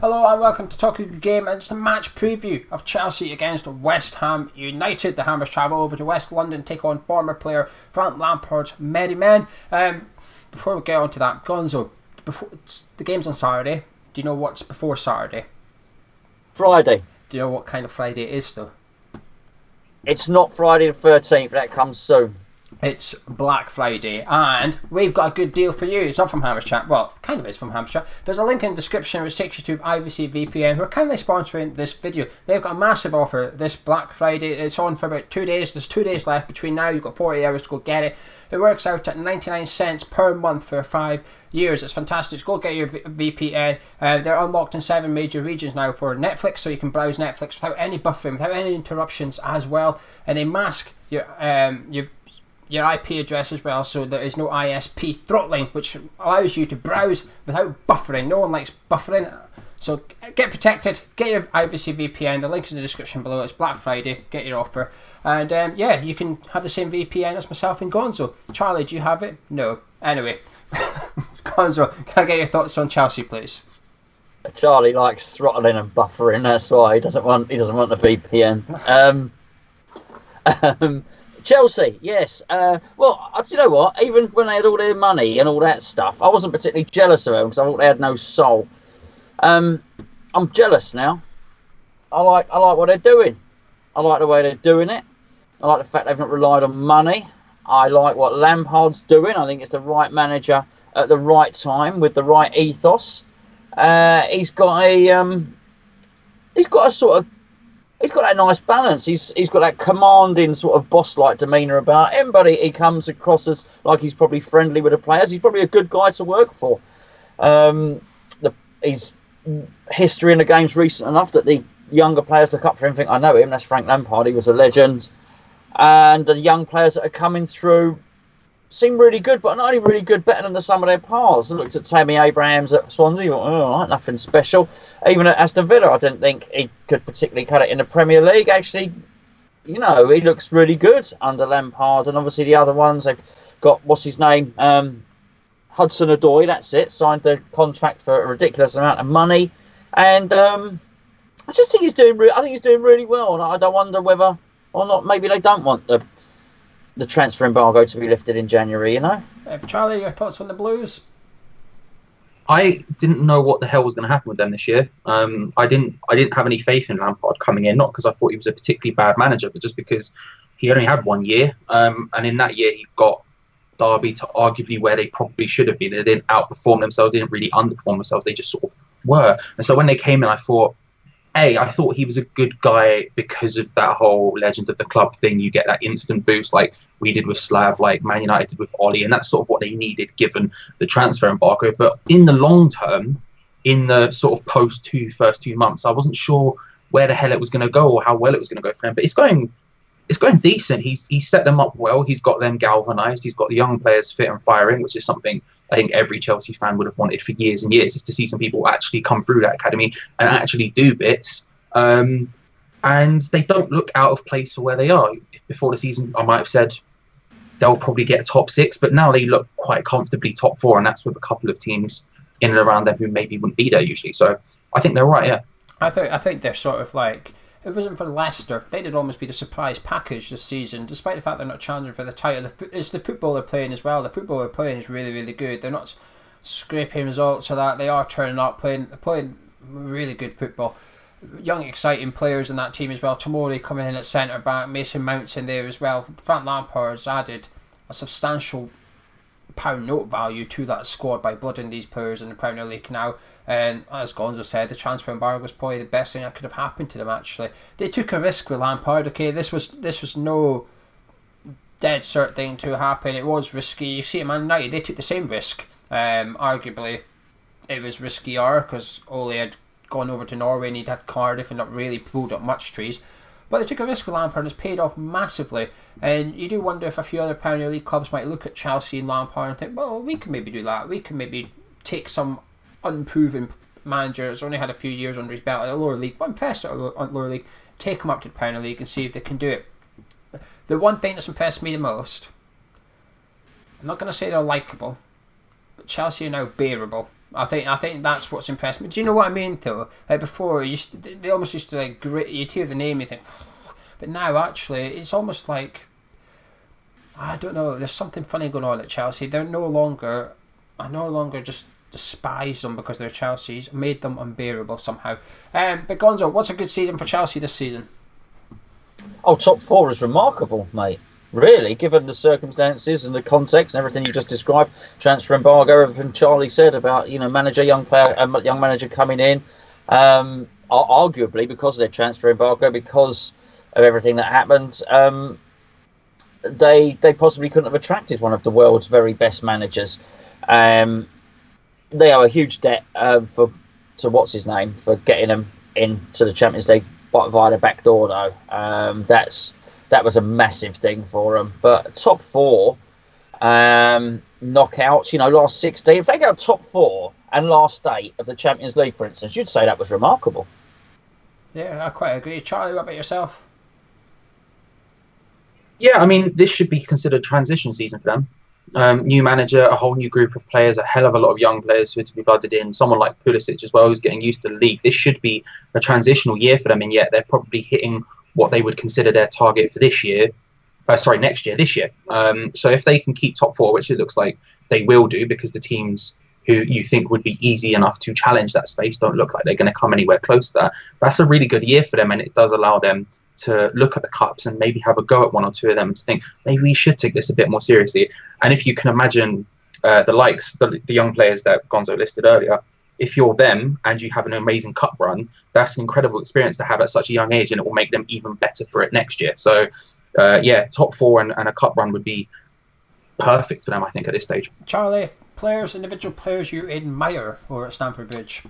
Hello and welcome to Talk a Good Game, and it's a match preview of Chelsea against West Ham United. The Hammers travel over to West London, take on former player Frank Lampard's merry men. Before we get on to that, Gonzo, the game's on Saturday. Do you know what's before Saturday? Friday. Do you know what kind of Friday it is though? It's not Friday the 13th, that comes soon. It's Black Friday, and we've got a good deal for you. It's not from Hammers Chat. Well, kind of is from Hammers Chat. There's a link in the description which takes you to IVC VPN, who are kindly sponsoring this video. They've got a massive offer this Black Friday. It's on for about 2 days. There's 2 days left between now. You've got 40 hours to go get it. It works out at 99 cents per month for 5 years. It's fantastic. Go get your VPN. They're unlocked in 7 major regions now for Netflix, so you can browse Netflix without any buffering, without any interruptions as well. And they mask your IP address as well, so there is no ISP throttling, which allows you to browse without buffering. No one likes buffering, so get protected. Get your IVC VPN. The link is in the description below. It's Black Friday. Get your offer, and you can have the same VPN as myself and Gonzo. Charlie, do you have it? No. Anyway, Gonzo, can I get your thoughts on Chelsea, please? Charlie likes throttling and buffering. That's why he doesn't want the VPN. Chelsea, yes. Well, do you know what? Even when they had all their money and all that stuff, I wasn't particularly jealous of them because I thought they had no soul. I'm jealous now. I like what they're doing. I like the way they're doing it. I like the fact they've not relied on money. I like what Lampard's doing. I think it's the right manager at the right time with the right ethos. He's got a that nice balance. He's got that commanding sort of boss-like demeanour about him, but he comes across as like he's probably friendly with the players. He's probably a good guy to work for. His history in the game's recent enough that the younger players look up for him and think, I know him, that's Frank Lampard, he was a legend. And the young players that are coming through seem really good, but not only really good, better than the sum of their parts. I looked at Tammy Abrahams at Swansea, nothing special. Even at Aston Villa, I didn't think he could particularly cut it in the Premier League. Actually, he looks really good under Lampard. And obviously the other ones, they've got, what's his name? Hudson-Odoi, that's it. Signed the contract for a ridiculous amount of money. And I just think he's doing really well. And I don't wonder whether or not maybe they don't want the transfer embargo to be lifted in January, Charlie, your thoughts on the Blues? I didn't know what the hell was going to happen with them this year. I didn't have any faith in Lampard coming in, not because I thought he was a particularly bad manager, but just because he only had 1 year. And in that year, he got Derby to arguably where they probably should have been. They didn't outperform themselves, didn't really underperform themselves. They just sort of were. And so when they came in, I thought he was a good guy because of that whole legend of the club thing. You get that instant boost like we did with Slav, like Man United did with Ollie, and that's sort of what they needed given the transfer embargo. But in the long term, in the sort of first 2 months, I wasn't sure where the hell it was going to go or how well it was going to go for them. But it's going decent. He's set them up well. He's got them galvanised. He's got the young players fit and firing, which is something I think every Chelsea fan would have wanted for years and years, is to see some people actually come through that academy and actually do bits. And they don't look out of place for where they are. Before the season, I might have said they'll probably get top 6, but now they look quite comfortably top 4, and that's with a couple of teams in and around them who maybe wouldn't be there usually. So I think they're right, yeah. I think they're sort of like, if it wasn't for Leicester, they'd almost be the surprise package this season, despite the fact they're not challenging for the title. It's the football they're playing as well. The football they're playing is really, really good. They're not scraping results so that they are turning up, playing really good football. Young, exciting players in that team as well. Tomori coming in at centre back, Mason Mount's in there as well. Frank Lampard's added a substantial pound note value to that squad by blooding these players in the Premier League now. And as Gonzo said, the transfer embargo was probably the best thing that could have happened to them. Actually, they took a risk with Lampard. Okay, this was no dead cert thing to happen. It was risky. You see, at Man United, they took the same risk. Arguably, it was riskier because Ole had gone over to Norway and he'd had Cardiff and not really pulled up much trees. But they took a risk with Lampard and it's paid off massively. And you do wonder if a few other Premier League clubs might look at Chelsea and Lampard and think, well, we can maybe do that. We can maybe take some unproven managers, only had a few years under his belt at a lower league, but impressed at a lower league, take them up to the Premier League and see if they can do it. The one thing that's impressed me the most, I'm not going to say they're likeable, but Chelsea are now bearable. I think that's what's impressed me. Do you know what I mean though? Like before, they almost used to like grit. You'd hear the name, you think, but now actually it's almost like, I don't know. There's something funny going on at Chelsea. I no longer just despise them because they're Chelsea's. Made them unbearable somehow. But Gonzo, what's a good season for Chelsea this season? Oh, top four is remarkable, mate. Really, given the circumstances and the context and everything you just described, transfer embargo, everything Charlie said about young manager coming in, arguably because of their transfer embargo, because of everything that happened, they possibly couldn't have attracted one of the world's very best managers. They owe a huge debt to what's his name for getting them into the Champions League via the back door, though. That was a massive thing for them. But top four, knockouts, last 16. If they go top four and last 8 of the Champions League, for instance, you'd say that was remarkable. Yeah, I quite agree. Charlie, what about yourself? Yeah, I mean, this should be considered transition season for them. New manager, a whole new group of players, a hell of a lot of young players who are to be blooded in, someone like Pulisic as well, who's getting used to the league. This should be a transitional year for them, and yet they're probably hitting what they would consider their target for this year. Next year, this year. So if they can keep top four, which it looks like they will do, because the teams who you think would be easy enough to challenge that space don't look like they're going to come anywhere close to that. That's a really good year for them, and it does allow them to look at the cups and maybe have a go at one or two of them and to think, maybe we should take this a bit more seriously. And if you can imagine the young players that Gonzo listed earlier, if you're them and you have an amazing cup run, that's an incredible experience to have at such a young age, and it will make them even better for it next year. So, top four and a cup run would be perfect for them, I think, at this stage. Charlie, individual players you admire over at Stamford Bridge?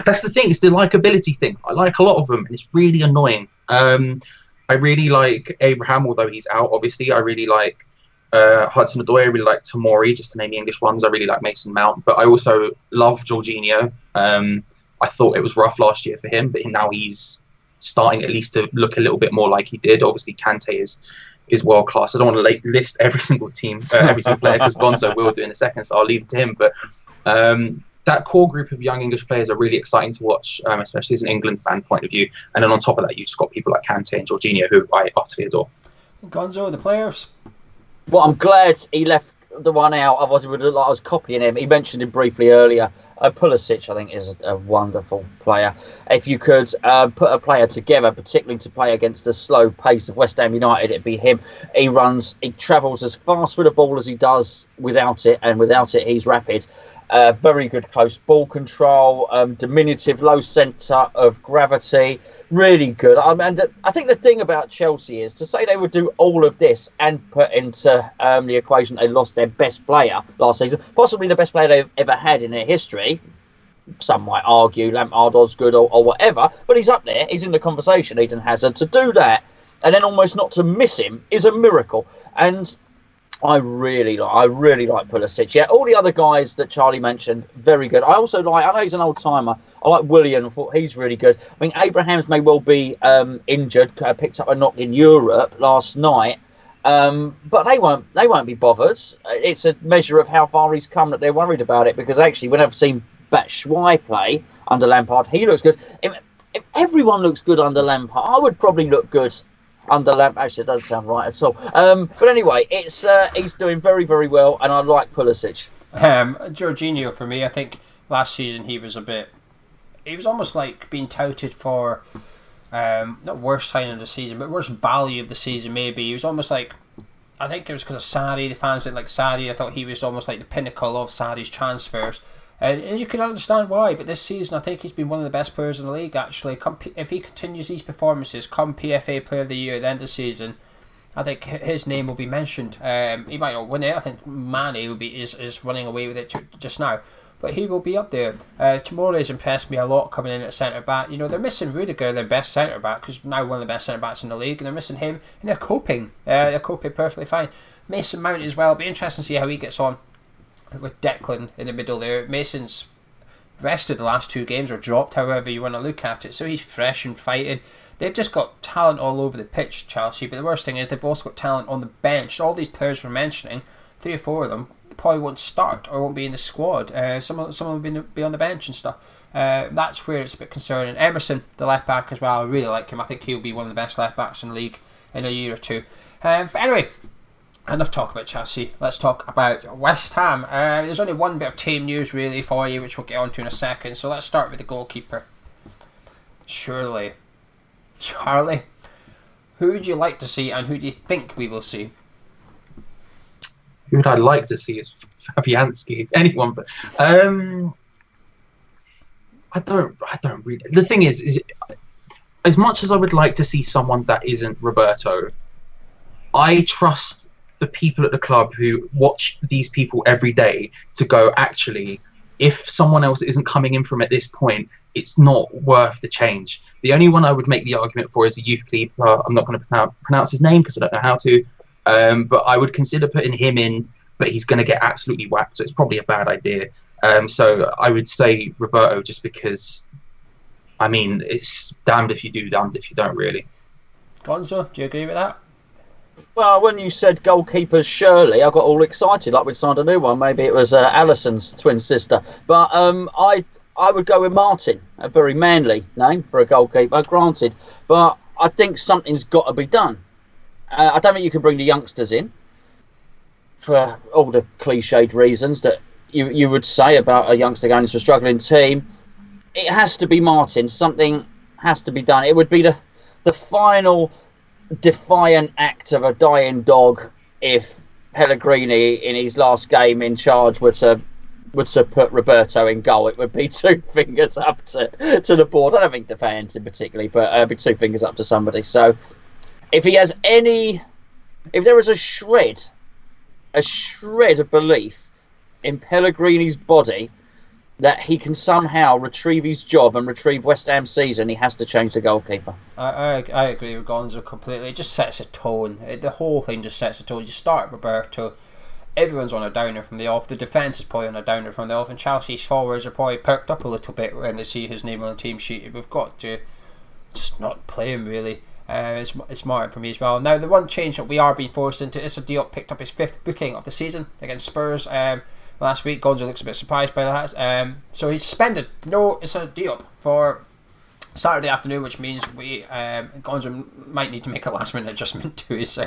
That's the thing. It's the likability thing. I like a lot of them, and it's really annoying. I really like Abraham, although he's out, obviously. I really like Hudson-Odoi. I really like Tomori, just to name the English ones. I really like Mason Mount, but I also love Jorginho. I thought it was rough last year for him, but now he's starting at least to look a little bit more like he did. Obviously, Kante is world class. I don't want to list every single team, every single player, because Gonzo will do in a second, so I'll leave it to him. But that core group of young English players are really exciting to watch, especially as an England fan point of view. And then on top of that, you've just got people like Kante and Jorginho, who I utterly adore. Gonzo, the players? Well, I'm glad he left the one out, otherwise it would look like I was copying him. He mentioned him briefly earlier. Pulisic, I think, is a wonderful player. If you could put a player together, particularly to play against the slow pace of West Ham United, it'd be him. He travels as fast with the ball as he does without it, and without it, he's rapid. Very good close ball control, diminutive, low centre of gravity, really good. And I think the thing about Chelsea is to say they would do all of this and put into the equation they lost their best player last season, possibly the best player they've ever had in their history. Some might argue Lampard, Osgood or whatever, but he's up there, he's in the conversation, Eden Hazard. To do that and then almost not to miss him is a miracle. And I really like Pulisic. Yeah, all the other guys that Charlie mentioned, very good. I also I know he's an old timer. I like Willian. I thought he's really good. I mean, Abrahams may well be injured. Picked up a knock in Europe last night, but they won't be bothered. It's a measure of how far he's come that they're worried about it. Because actually, when I've seen Batshuayi play under Lampard, he looks good. If everyone looks good under Lampard, I would probably look good under Lampard. Actually, it doesn't sound right at all. But anyway, it's he's doing very, very well, and I like Pulisic. Jorginho, for me, I think last season he was almost like being touted for not worst signing of the season, but worst value of the season. Maybe he was almost like, I think it was because of Sarri. The fans didn't like Sarri. I thought he was almost like the pinnacle of Sarri's transfers. And you can understand why, but this season I think he's been one of the best players in the league, actually. If he continues these performances, come PFA Player of the Year at the end of the season, I think his name will be mentioned. He might not win it. I think Mane is running away with it just now, but he will be up there. Tomori's impressed me a lot coming in at centre back. You know, they're missing Rudiger, their best centre back, who's now one of the best centre backs in the league, and they're missing him, and they're coping. They're coping perfectly fine. Mason Mount as well. It'll be interesting to see how he gets on with Declan in the middle there. Mason's rested the last 2 games, or dropped, however you want to look at it, so he's fresh and fighting. They've just got talent all over the pitch, Chelsea, but the worst thing is they've also got talent on the bench. All these players we're mentioning, 3 or 4 of them, probably won't start or won't be in the squad. Some will be on the bench and stuff. That's where it's a bit concerning. Emerson, the left back as well, I really like him. I think he'll be one of the best left backs in the league in a year or two. But anyway, enough talk about Chelsea. Let's talk about West Ham. There's only one bit of team news really for you, which we'll get onto in a second. So let's start with the goalkeeper. Charlie, who would you like to see, and who do you think we will see? Who would I like to see is Fabianski. Anyone, but I don't really. The thing is as much as I would like to see someone that isn't Roberto, I trust the people at the club who watch these people every day to go, actually, if someone else isn't coming in from at this point, it's not worth the change. The only one I would make the argument for is the youth keeper. I'm not going to pronounce his name because I don't know how to. But I would consider putting him in, but he's going to get absolutely whacked, so it's probably a bad idea. So I would say Roberto, just because, I mean, it's damned if you do, damned if you don't, really. Gonzo, do you agree with that? Well, when you said goalkeepers, Shirley, I got all excited, like we'd signed a new one. Maybe it was Alison's twin sister. But I would go with Martin, a very manly name for a goalkeeper, granted. But I think something's got to be done. I don't think you can bring the youngsters in for all the cliched reasons that you would say about a youngster going into a struggling team. It has to be Martin. Something has to be done. It would be the final defiant act of a dying dog if Pellegrini in his last game in charge were to put Roberto in goal. It would be two fingers up to the board. I don't think the fans in particularly, but it'd be two fingers up to somebody. So if he has if there is a shred of belief in Pellegrini's body that he can somehow retrieve his job and retrieve West Ham's season, he has to change the goalkeeper. I agree with Gonzo completely. It just sets a tone. The whole thing just sets a tone. You start Roberto, everyone's on a downer from the off. The defence is probably on a downer from the off, and Chelsea's forwards are probably perked up a little bit when they see his name on the team sheet. We've got to just not play him, really. It's smart for me as well. Now, the one change that we are being forced into is Diop picked up his 5th booking of the season against Spurs last week. Gonzo looks a bit surprised by that. So he's suspended. No, it's a Diop for Saturday afternoon, which means Gonzo might need to make a last minute adjustment to his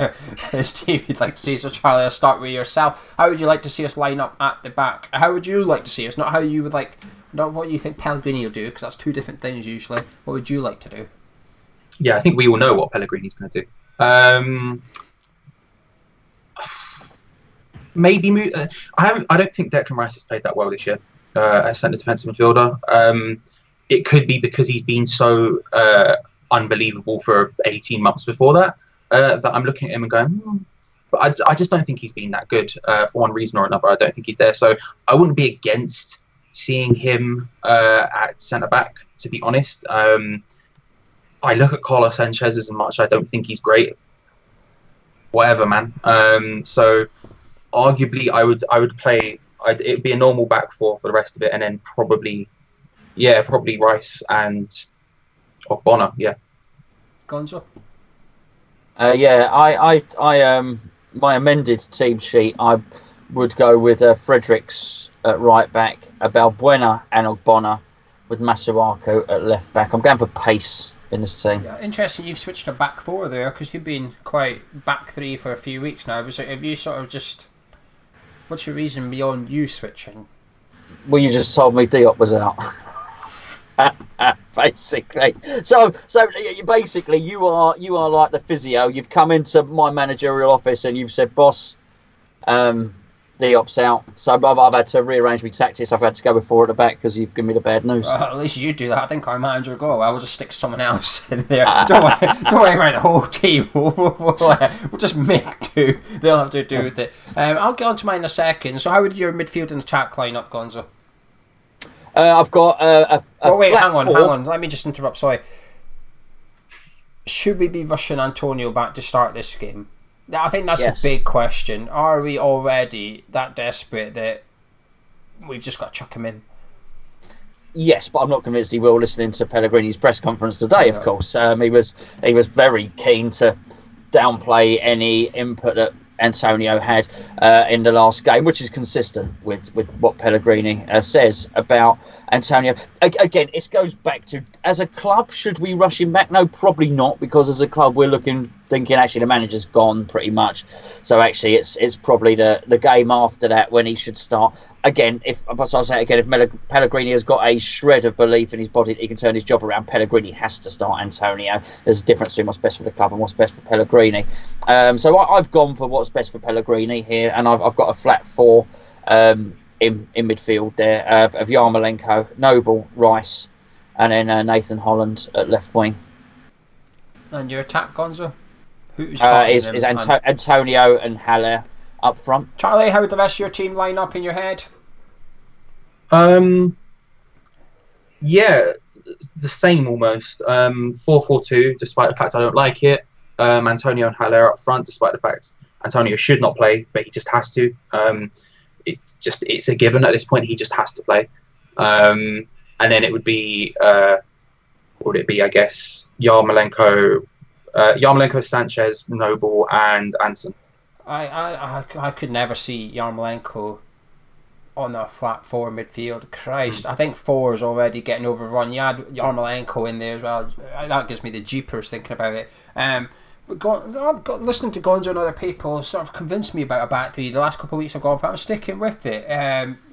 team. He'd like to see. So Charlie, I'll start with yourself. How would you like to see us line up at the back? How would you like to see us? Not how you would like. Not what you think Pellegrini will do, because that's two different things usually. What would you like to do? Yeah, I think we all know what Pellegrini's going to do. Maybe move. I don't think Declan Rice has played that well this year as centre defensive midfielder. It could be because he's been so unbelievable for 18 months before that that I'm looking at him and going, but I just don't think he's been that good for one reason or another. I don't think he's there, so I wouldn't be against seeing him at centre back. To be honest, I look at Carlos Sanchez as much. I don't think he's great. Whatever, man. So arguably, I would play. It'd be a normal back four for the rest of it, and then probably Rice and Bonner. Yeah. Gonzo. My amended team sheet, I would go with Fredericks at right back, Balbuena and Ogbonna, with Masuaku at left back. I'm going for pace in this team. Yeah, interesting. You've switched to back four there because you've been quite back three for a few weeks now. Have you sort of just? What's your reason beyond you switching? Well, you just told me Diop was out. Basically, so basically, you are like the physio. You've come into my managerial office and you've said, "Boss, Diop's out." So I've had to rearrange my tactics. I've had to go with four at the back because you've given me the bad news. At least you do that. I think our manager will go. I will just stick someone else in there. Don't worry about the whole team. We'll just make do. They'll have to do with it. I'll get on to mine in a second. So how would your midfield and attack line up, Gonzo? I've got hang on. Let me just interrupt. Sorry. Should we be rushing Antonio back to start this game? I think that's the big question. Are we already that desperate that we've just got to chuck him in? Yes, but I'm not convinced he will. Listening to Pellegrini's press conference today, of course, he was very keen to downplay any input that Antonio had in the last game, which is consistent with what Pellegrini says about Antonio. Again, it goes back to, as a club, should we rush him back? No, probably not, because as a club we're thinking actually the manager's gone pretty much. So actually it's probably the game after that when he should start. Again, if Pellegrini has got a shred of belief in his body that he can turn his job around, Pellegrini has to start Antonio. There's a difference between what's best for the club and what's best for Pellegrini. So I've gone for what's best for Pellegrini here, and I've got a flat 4 in midfield there of Yarmolenko, Noble, Rice, and then Nathan Holland at left wing. And your attack, Gonzo? Who's is Antonio and Haller up front. Charlie, how would the rest of your team line up in your head? Yeah, the same almost. 4-4-2, despite the fact I don't like it. Antonio and Haller up front, despite the fact Antonio should not play, but he just has to. It's a given at this point. He just has to play. And then it would be, what would it be? I guess Yarmolenko, Sanchez, Noble, and Anson. I could never see Yarmolenko on a flat 4 midfield. Christ, I think 4 is already getting overrun. You add Yarmolenko in there as well. That gives me the jeepers thinking about it. But listening to Gonzo and other people sort of convinced me about a back 3. The last couple of weeks I've gone for. I'm sticking with it.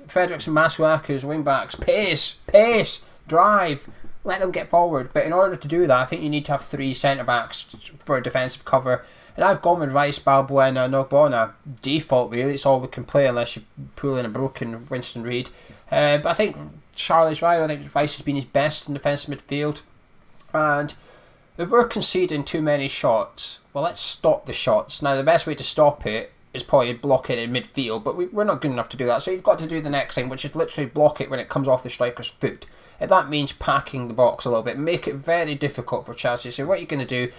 Fredericks and Masuaku's wing backs. Pace, drive. Let them get forward. But in order to do that, I think you need to have 3 centre backs for a defensive cover. And I've gone with Rice, Balbuena, Nogbona. Default, really. It's all we can play unless you pull in a broken Winston Reid. But I think Charlie's right. I think Rice has been his best in defensive midfield. And if we're conceding too many shots, well, let's stop the shots. Now, the best way to stop it is probably block it in midfield, but we're not good enough to do that. So you've got to do the next thing, which is literally block it when it comes off the striker's foot. If that means packing the box a little bit, make it very difficult for Chelsea. So what are you going to do?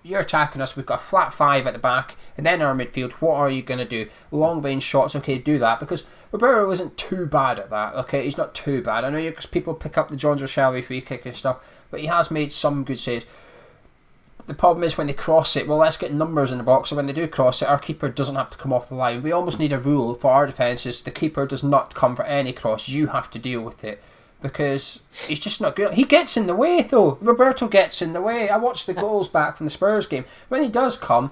You're attacking us, we've got a flat 5 at the back, and then our midfield, what are you going to do? Long range shots, okay, do that, because Roberto isn't too bad at that, okay? He's not too bad. I know people pick up the John Shelby free kick and stuff, but he has made some good saves. The problem is when they cross it, well, let's get numbers in the box, so when they do cross it, our keeper doesn't have to come off the line. We almost need a rule for our defences. The keeper does not come for any cross. You have to deal with it, because he's just not good. He gets in the way, though. Roberto gets in the way. I watched the goals back from the Spurs game. When he does come,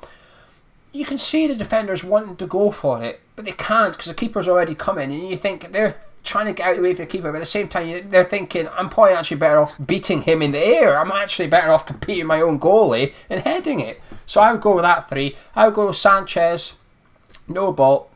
you can see the defenders wanting to go for it, but they can't because the keeper's already coming, and you think they're trying to get out of the way for the keeper, but at the same time they're thinking, I'm probably actually better off beating him in the air. I'm actually better off competing my own goalie and heading it. So I would go with that 3. I would go with Sanchez, Noble,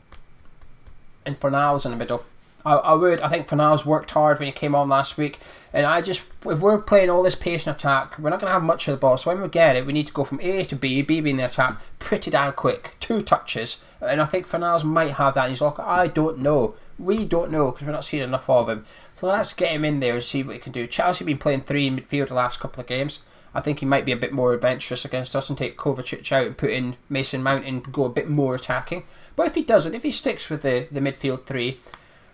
and Fornals in the middle. I think Fornals worked hard when he came on last week, and if we're playing all this patient attack, we're not going to have much of the ball. So when we get it, we need to go from A to B being the attack, pretty damn quick, 2 touches, and I think Fornals might have that in his locker. I don't know. We don't know because we're not seeing enough of him. So let's get him in there and see what he can do. Chelsea have been playing 3 in midfield the last couple of games. I think he might be a bit more adventurous against us and take Kovacic out and put in Mason Mount and go a bit more attacking. But if he doesn't, if he sticks with the midfield 3,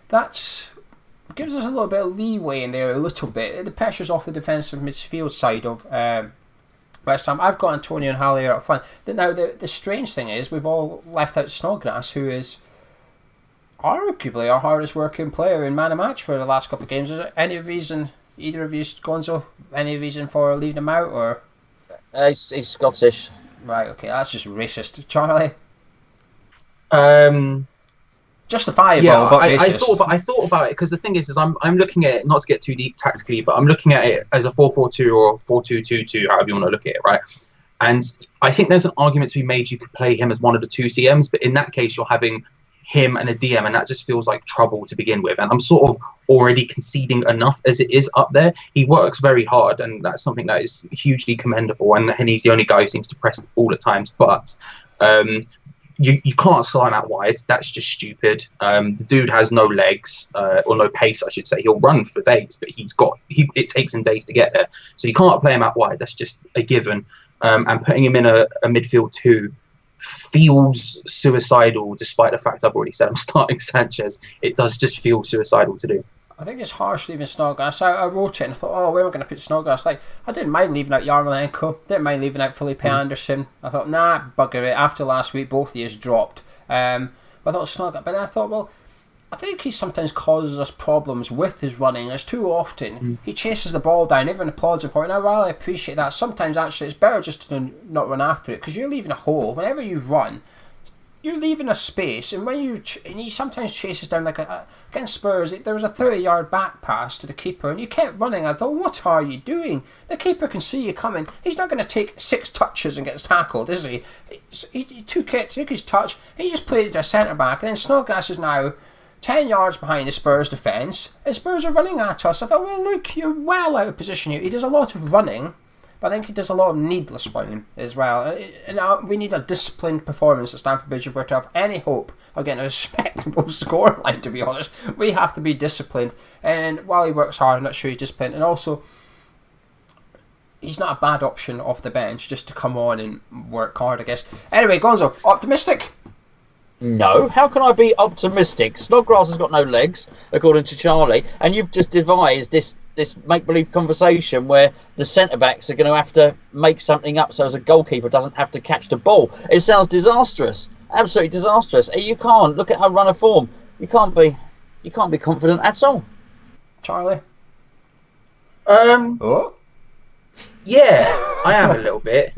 that gives us a little bit of leeway in there, a little bit. The pressure's off the defensive midfield side of West Ham. I've got Antonio and Haller up front. Now, the strange thing is, we've all left out Snodgrass, who is arguably our hardest working player in man of match for the last couple of games. Is there any reason, either of you, Gonzo, any reason for leaving him out? Or He's Scottish. Right, okay, that's just racist. Charlie? Justifiable, but racist. I thought about it because the thing is I'm looking at it, not to get too deep tactically, but I'm looking at it as a 4-4-2 or 4-2-2-2, however you want to look at it, right? And I think there's an argument to be made you could play him as one of the 2 CMs, but in that case you're having him and a DM, and that just feels like trouble to begin with. And I'm sort of already conceding enough as it is up there. He works very hard, and that's something that is hugely commendable, and he's the only guy who seems to press the ball at times, but you can't slime out wide. That's just stupid. The dude has no legs, or no pace, I should say. He'll run for days, but it takes him days to get there. So you can't play him out wide. That's just a given. And putting him in a midfield 2 feels suicidal, despite the fact I've already said I'm starting Sanchez. It does just feel suicidal to do. I think it's harsh leaving Snodgrass. I wrote it and I thought, oh, where am I going to put Snodgrass? Like, I didn't mind leaving out Yarmolenko, didn't mind leaving out Felipe Anderson. I thought, nah, bugger it. After last week, both of these dropped. I thought Snodgrass, but then I thought, well, I think he sometimes causes us problems with his running. As too often, he chases the ball down, everyone applauds him for it, and I really appreciate that. Sometimes, actually, it's better just to not run after it, because you're leaving a hole. Whenever you run, you're leaving a space, and when and he sometimes chases down, like against Spurs, there was a 30-yard back pass to the keeper, and you kept running. I thought, what are you doing? The keeper can see you coming. He's not going to take 6 touches and gets tackled, is he? He took his touch, and he just played it to a centre-back, and then Snodgrass is now 10 yards behind the Spurs defence, and Spurs are running at us. I thought, well, look, you're well out of position here. He does a lot of running, but I think he does a lot of needless running as well. And we need a disciplined performance at Stamford Bridge if we're to have any hope of getting a respectable scoreline, to be honest. We have to be disciplined. And while he works hard, I'm not sure he's disciplined. And also, he's not a bad option off the bench just to come on and work hard, I guess. Anyway, Gonzo, optimistic? No, how can I be optimistic? Snodgrass has got no legs, according to Charlie, and you've just devised this make-believe conversation where the centre-backs are going to have to make something up so as a goalkeeper doesn't have to catch the ball. It sounds disastrous, absolutely disastrous. You can't look at our run of form. You can't be confident at all. Charlie? Oh? Yeah, I am a little bit.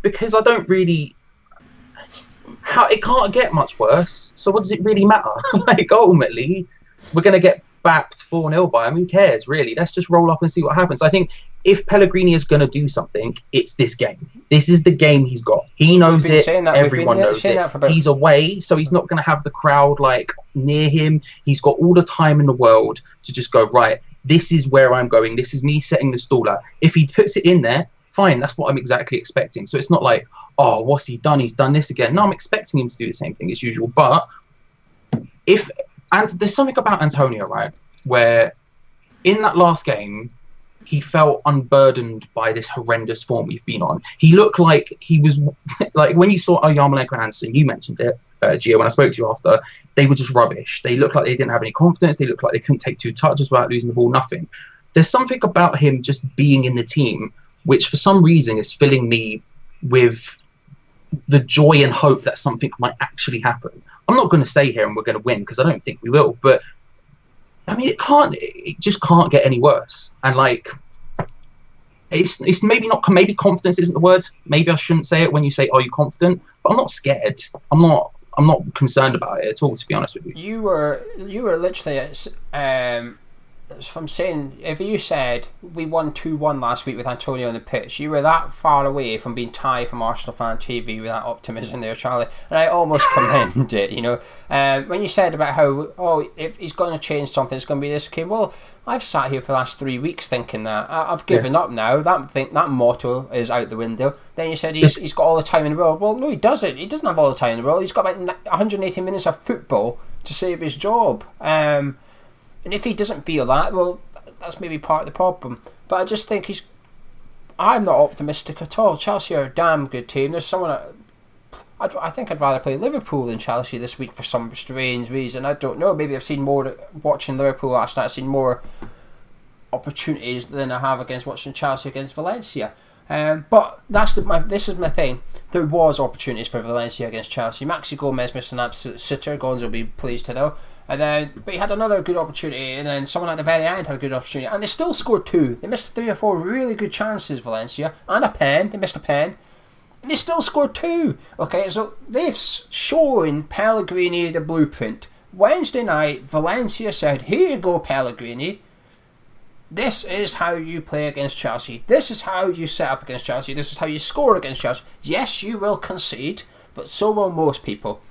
Because I don't really... It can't get much worse, so what does it really matter? Like, ultimately, we're going to get backed 4-0 by him. Who cares, really? Let's just roll up and see what happens. I think if Pellegrini is going to do something, it's this game. This is the game he's got. He knows it. Everyone knows it. He's away, so he's not going to have the crowd like near him. He's got all the time in the world to just go, right, this is where I'm going. This is me setting the stall out. If he puts it in there, fine. That's what I'm exactly expecting. So it's not like, oh, what's he done? He's done this again. No, I'm expecting him to do the same thing as usual. But there's something about Antonio, right, where in that last game, he felt unburdened by this horrendous form we've been on. He looked like he was, like when you saw Yarmolenko and Anderson, you mentioned it, Gio, when I spoke to you after, they were just rubbish. They looked like they didn't have any confidence. They looked like they couldn't take 2 touches without losing the ball, nothing. There's something about him just being in the team, which for some reason is filling me with the joy and hope that something might actually happen. I'm not going to stay here and we're going to win because I don't think we will, but I mean, it just can't get any worse. And like, it's maybe confidence isn't the word. Maybe I shouldn't say it when you say, are you confident? But I'm not scared. I'm not concerned about it at all, to be honest with you. You were literally, from saying, if you said we won 2-1 last week with Antonio on the pitch, you were that far away from being tied from Arsenal Fan TV with that optimism there, Charlie, and I almost commend it, you know. When you said about how, if he's going to change something, it's going to be this game, well, I've sat here for the last 3 weeks thinking that. I've given up now. That motto is out the window. Then you said he's got all the time in the world. Well, no, he doesn't. He doesn't have all the time in the world. He's got about 180 minutes of football to save his job. And if he doesn't feel that, well, that's maybe part of the problem. But I just think I'm not optimistic at all. Chelsea are a damn good team. There's someone... I think I'd rather play Liverpool than Chelsea this week for some strange reason. I don't know. Maybe I've seen more... Watching Liverpool last night, I've seen more opportunities than I have against watching Chelsea against Valencia. But this is my thing. There was opportunities for Valencia against Chelsea. Maxi Gomez missed an absolute sitter. Gonzo will be pleased to know. But he had another good opportunity, and then someone at the very end had a good opportunity, and they still scored 2. They missed 3 or 4 really good chances, Valencia, and a pen. They missed a pen, and they still scored 2. Okay, so they've shown Pellegrini the blueprint. Wednesday night, Valencia said, "Here you go, Pellegrini. This is how you play against Chelsea. This is how you set up against Chelsea. This is how you score against Chelsea. Yes, you will concede, but so will most people."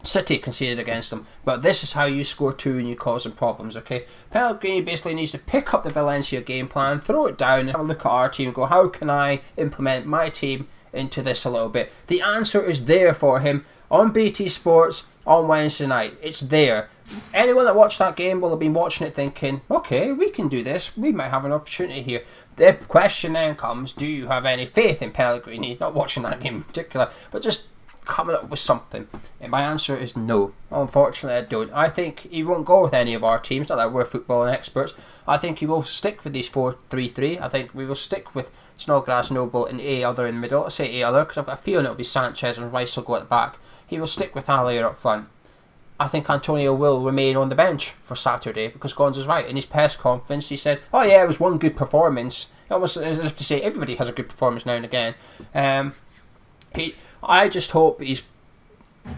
City conceded against them, but this is how you score 2 and you cause them problems, okay? Pellegrini basically needs to pick up the Valencia game plan, throw it down, and have a look at our team and go, how can I implement my team into this a little bit? The answer is there for him on BT Sports on Wednesday night. It's there. Anyone that watched that game will have been watching it thinking, okay, we can do this. We might have an opportunity here. The question then comes, do you have any faith in Pellegrini? Not watching that game in particular, but just coming up with something? And my answer is no. Unfortunately, I don't. I think he won't go with any of our teams. Not that we're footballing experts. I think he will stick with these 4-3-3. I think we will stick with Snodgrass, Noble, and A other in the middle. I say A other because I've got a feeling it'll be Sanchez and Rice will go at the back. He will stick with Haller up front. I think Antonio will remain on the bench for Saturday because Gonzo's right. In his press conference, he said, "Oh yeah, it was one good performance." Almost as if to say everybody has a good performance now and again. I just hope he's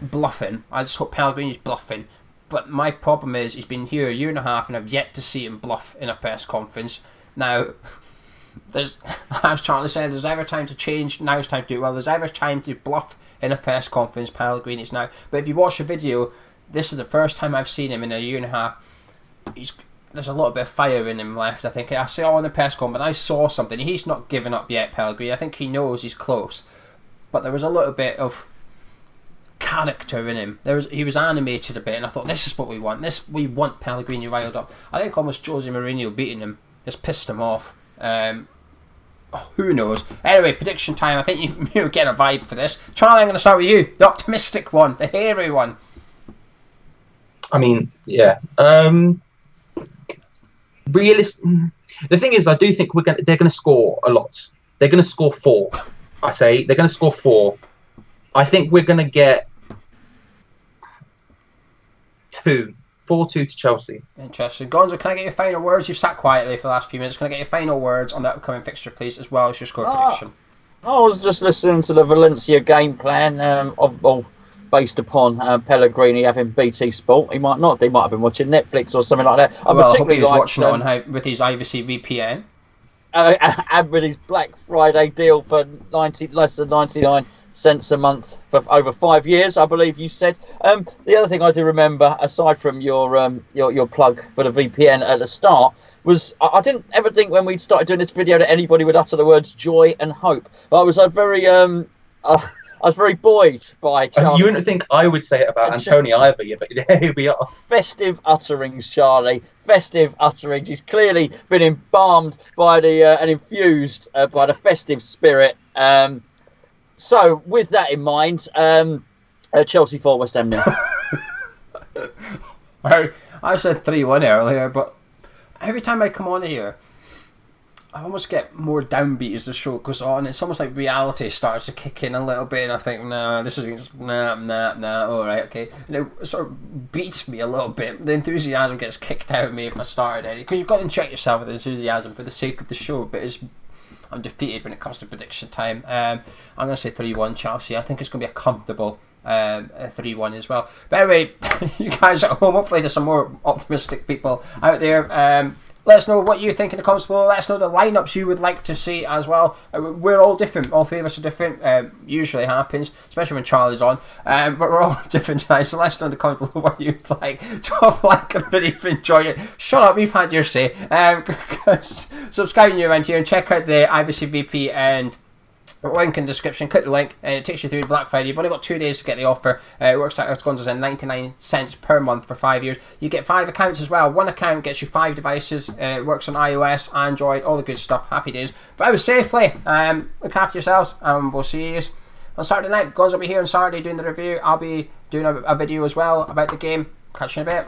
bluffing. I just hope Pellegrini's bluffing. But my problem is he's been here a year and a half and I've yet to see him bluff in a press conference. Now, as Charlie said, there's ever time to change, now's time to do it well. There's ever time to bluff in a press conference, Pellegrini's now. But if you watch the video, this is the first time I've seen him in a year and a half. There's a little bit of fire in him left, I think. I saw in the press conference, I saw something. He's not given up yet, Pellegrini. I think he knows he's close. But there was a little bit of character in him. He was animated a bit, and I thought, this is what we want. We want Pellegrini riled up. I think almost Jose Mourinho beating him has pissed him off. Who knows? Anyway, prediction time. I think you're getting a vibe for this. Charlie, I'm going to start with you. The optimistic one, the hairy one. I mean, yeah. The thing is, I do think they're going to score a lot. They're going to score 4. I say they're going to score 4. I think we're going to get 4-2 to Chelsea. Interesting. Gonzo, can I get your final words? You've sat quietly for the last few minutes. Can I get your final words on that upcoming fixture, please, as well as your score prediction? I was just listening to the Valencia game plan based upon Pellegrini having BT Sport. He might not. They might have been watching Netflix or something like that. I hope he was watching it with his Ivacy VPN. And with his Black Friday deal for less than 99 cents a month for over 5 years, I believe you said. The other thing I do remember, aside from your plug for the VPN at the start, was I didn't ever think when we started doing this video that anybody would utter the words joy and hope. But I was very buoyed by Charlie. You wouldn't think I would say it about Antonio either, but here we are. Festive utterings, Charlie. Festive utterings. He's clearly been embalmed by and infused by the festive spirit. So, with that in mind, Chelsea 4, West Ham 0. I said 3-1 earlier, but every time I come on here, I almost get more downbeat as the show goes on. It's almost like reality starts to kick in a little bit, and I think, this is nah, all right, okay. And it sort of beats me a little bit. The enthusiasm gets kicked out of me if I started any, because you've got to check yourself with enthusiasm for the sake of the show. But I'm defeated when it comes to prediction time. I'm going to say 3-1 Chelsea. I think it's going to be a comfortable 3-1 as well. But anyway, you guys at home, hopefully there's some more optimistic people out there. Let us know what you think in the comments below. Let us know the lineups you would like to see as well. We're all different. All 3 of us are different. Usually happens, especially when Charlie's on. But we're all different tonight. So let us know in the comments below what you'd like. Drop a like on the video if you enjoyed it. Shut up, you've had your say. Subscribe when you're around here and check out the Ivacy VP and link in the description. Click the link and it takes you through Black Friday. You've only got 2 days to get the offer. It works out as Gonzo said, 99 cents per month for 5 years. You get 5 accounts as well. 1 account gets you 5 devices. It works on iOS, Android, all the good stuff. Happy days. But I was safely. Look after yourselves and we'll see you on Saturday night. Gonzo will be here on Saturday doing the review. I'll be doing a video as well about the game. Catch you in a bit.